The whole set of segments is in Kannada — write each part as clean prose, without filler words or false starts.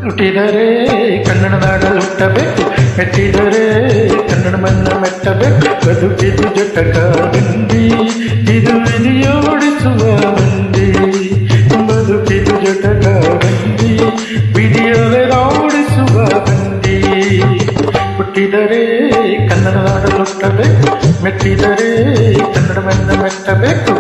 ಹುಟ್ಟಿದರೆ ಕನ್ನಡ ನಾಡಲು ಹುಟ್ಟಬೇಕು, ಮೆಟ್ಟಿದರೆ ಕನ್ನಡ ಮಣ್ಣ ಮೆಟ್ಟಬೇಕು. ಬದುಕಿದು ಜಟಕ ಬಂದಿ, ಇದು ವಿಧಿಯೋಡಿಸುವ ಮಂದಿ. ಬದುಕಿದು ಜಟಕ ಬಂದಿ, ವಿಧಿಯೋಡಿಸುವ ಮಂದಿ. ಹುಟ್ಟಿದರೆ ಕನ್ನಡ ನಾಡಲು ಹುಟ್ಟಬೇಕು, ಮೆಟ್ಟಿದರೆ ಕನ್ನಡ ಮಣ್ಣ ಮೆಟ್ಟಬೇಕು.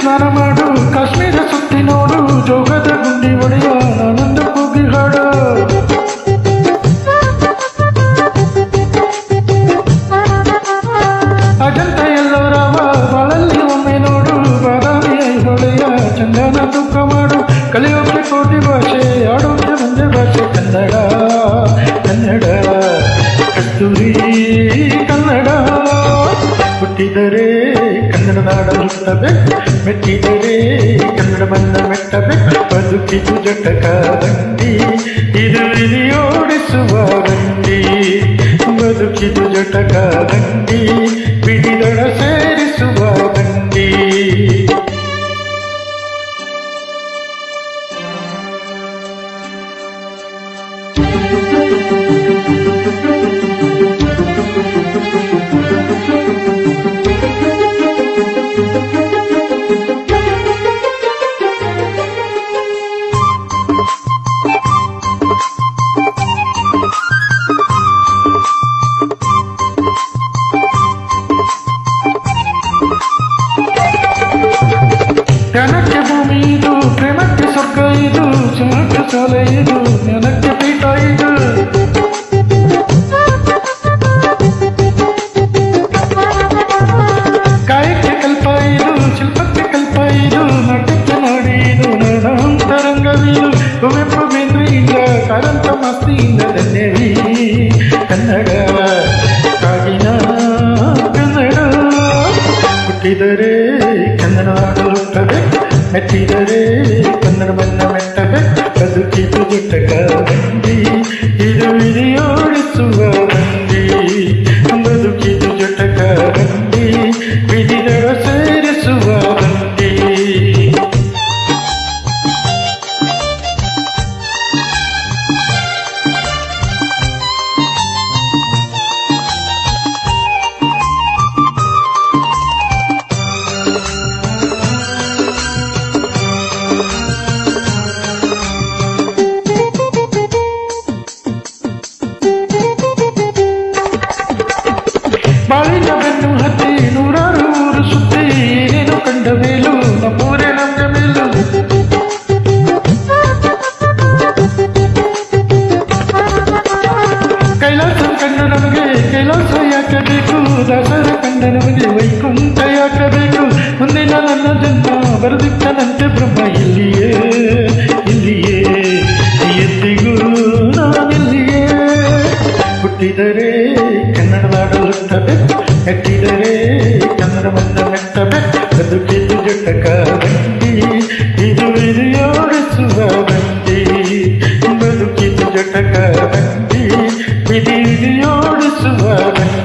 ಸ್ನಾನ ಮಾಡು, ಕಾಶ್ಮೀರ ಸುತ್ತಿ ನೋಡು, ಜೋಗದ ಗುಂಡಿ ಒಡೆಯ ನಾನೊಂದು ಕೂಗಿ ಹಾಡು. ಅಜಂತ ಎಲ್ಲೋರಾವ ಬಾಳಲ್ಲಿ ಒಮ್ಮೆ ನೋಡು, ಬಾದಾಮಿ ಐಹೊಳೆಯ ಚಂದನ ತೂಕ ಮಾಡು. ಕಲಿಯೋಕೆ ಕೋಟಿ ಭಾಷೆ, ಆಡೋಕೆ ಒಂದೇ ಭಾಷೆ ಕನ್ನಡ. ಕನ್ನಡ ಕಸ್ತೂರಿ ಕನ್ನಡ. ಹುಟ್ಟಿದರೆ ಕನ್ನಡ ನಾಡಲು ಹುಟ್ಟಬೇಕು, ಮೆಟ್ಟಿದರೆ ಕನ್ನಡ ಮಣ್ಣ ಮೆಟ್ಟಬೇಕು. ಬದುಕಿದು ಜಟಕ ಬಂಡಿ, ಇದು ವಿಧಿಯೋಡಿಸುವ ಬಂಡಿ. ಬದುಕಿದು ಜಟಕ ಬಂಡಿ, ಬಿಡಿದೊಡ ಸೇರಿಸುವ ಬಂಡಿ. ಜ್ಞಾನಕ್ಕೆ ಭೂಮಿ ಇದು, ಪ್ರೇಮಕ್ಕೆ ಸ್ವರ್ಗ ಇದು, ಜ್ಞಾನಕ್ಕೆ ಶಾಲೆ ಇದು, ಜ್ಞಾನಕ್ಕೆ ಪೀಠ ಇದು. ಕಾಯಕ್ಕೆ ಕಲ್ಪ ಇದು, ಶಿಲ್ಪಕ್ಕೆ ಕಲ್ಪ ಇದು, ನಾಟ್ಯಕ್ಕೆ ನಾಡಿ ಇದು, ನಾನಾಂತರಂಗವಿದು. ಕುವೆಂಪು ಬೇಂದ್ರೆಯಿಂದ, ಕಾರಂತ ಮಾಸ್ತಿಯಿಂದ ಧನ್ಯವಿ ಕನ್ನಡ. ಕಾಗಿನ ಕನ್ನಡ. ಹುಟ್ಟಿದರೆ ಕನ್ನಡ ನಾಡಲು ಹುಟ್ಟಬೇಕು, ಮೆಟ್ಟಿದರೆ ಕನ್ನಡ ಮಣ್ಣ ಮೆಟ್ಟಬೇಕು. ಬದುಕಿದು ಜಟಕ ಬಂಡಿ, ಇದು ವಿಧಿಯೋಡಿಸುವ ಬಂಡಿ. ಬದುಕಿದು ಜಟಕ ಬಂಡಿ, ವಿಧಿದೊಡ ಸೇರಿಸುವ ಬಂಡಿ. ಬಾಳಿನ ಬೆನ್ನು ಹತ್ತಿ ನೂರಾರು ಊರು ಸುತ್ತಿ, ಏನೇನು ಕಂಡ ಮೇಲು ನಮ್ಮೂರೇ ನಮ್ಗೆ ಮೇಲು. ಕೈಲಾಸ ಕಂಡ ನಮಗೆ ಕೈಲಾಸ ಯಾಕೆ ಬೇಕು, ದಾಸರ ಕಂಡ ನಮಗೆ ವೈಕುಂಠ ಯಾಕೆ ಬೇಕು. ಮುಂದಿನ ನನ್ನ ಜನ್ಮ ಬರೆದಿಟ್ಟನಂತೆ ಬ್ರಹ್ಮ ಇಲ್ಲಿಯೇ ಇಲ್ಲಿಯೇ, ಎಂದಿಗೂ ನಾನಿಲ್ಲಿಯೇ. ಹುಟ್ಟಿದರೆ ಕನ್ನಡ ನಾಡಲು ಹುಟ್ಟಬೇಕು, ಮೆಟ್ಟಿದರೆ ಕನ್ನಡ ಮಣ್ಣ ಮೆಟ್ಟಬೇಕು. ಬದುಕಿದು ಜಟಕ ಬಂಡಿ, ಇದು ವಿಧಿಯೋಡಿಸುವ ಬಂಡಿ. ಬದುಕಿದು ಜಟಕ ಬಂಡಿ, ವಿಧಿಯೋಡಿಸುವ ಬಂಡಿ.